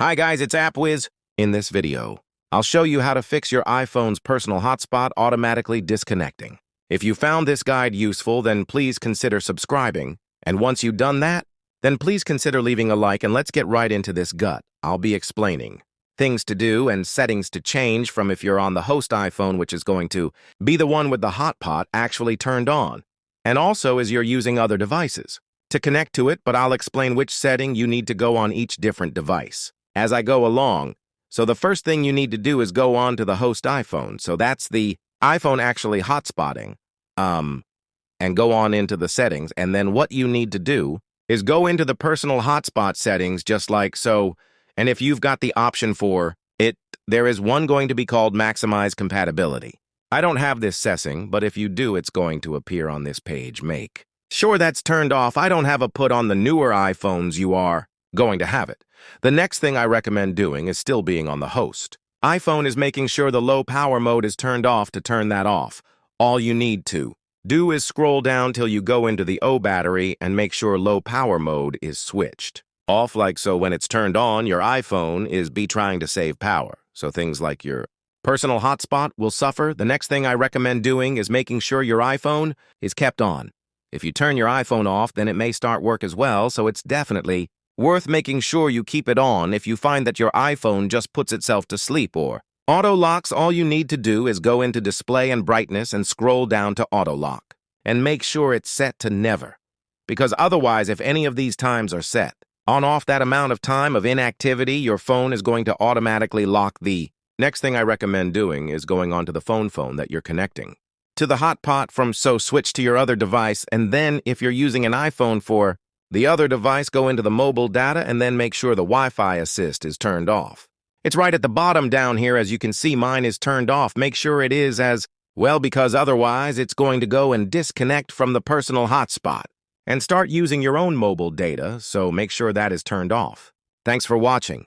Hi guys, it's AppWiz. In this video, I'll show you how to fix your iPhone's personal hotspot automatically disconnecting. If you found this guide useful, then please consider subscribing. And once you've done that, then please consider leaving a like and let's get right into this gut. I'll be explaining things to do and settings to change from if you're on the host iPhone, which is going to be the one with the hotspot actually turned on, and also as you're using other devices to connect to it, but I'll explain which setting you need to go on each different device as I go along. So the first thing you need to do is go on to the host iPhone. So that's the iPhone actually hotspotting, and go on into the settings. And then what you need to do is go into the personal hotspot settings just like so. And if you've got the option for it, there is one going to be called maximize compatibility. I don't have this setting, but if you do, it's going to appear on this page. Make sure that's turned off. I don't have a put on the newer iPhones. You are going to have it. The next thing I recommend doing is still being on the host iPhone is making sure the low power mode is turned off. To turn that off, all you need to do is scroll down till you go into the O battery and make sure low power mode is switched off like so. When it's turned on, your iPhone is trying to save power. So things like your personal hotspot will suffer. The next thing I recommend doing is making sure your iPhone is kept on. If you turn your iPhone off, then it may start work as well, so it's definitely worth making sure you keep it on. If you find that your iPhone just puts itself to sleep or auto locks, all you need to do is go into display and brightness and scroll down to auto lock and make sure it's set to never, because otherwise if any of these times are set on off, that amount of time of inactivity, your phone is going to automatically lock. The next thing I recommend doing is going onto the phone that you're connecting to the hotspot from, so switch to your other device, and then if you're using an iPhone for the other device, go into the mobile data and then make sure the Wi-Fi assist is turned off. It's right at the bottom down here. As you can see, mine is turned off. Make sure it is as well, because otherwise it's going to go and disconnect from the personal hotspot and start using your own mobile data, so make sure that is turned off. Thanks for watching.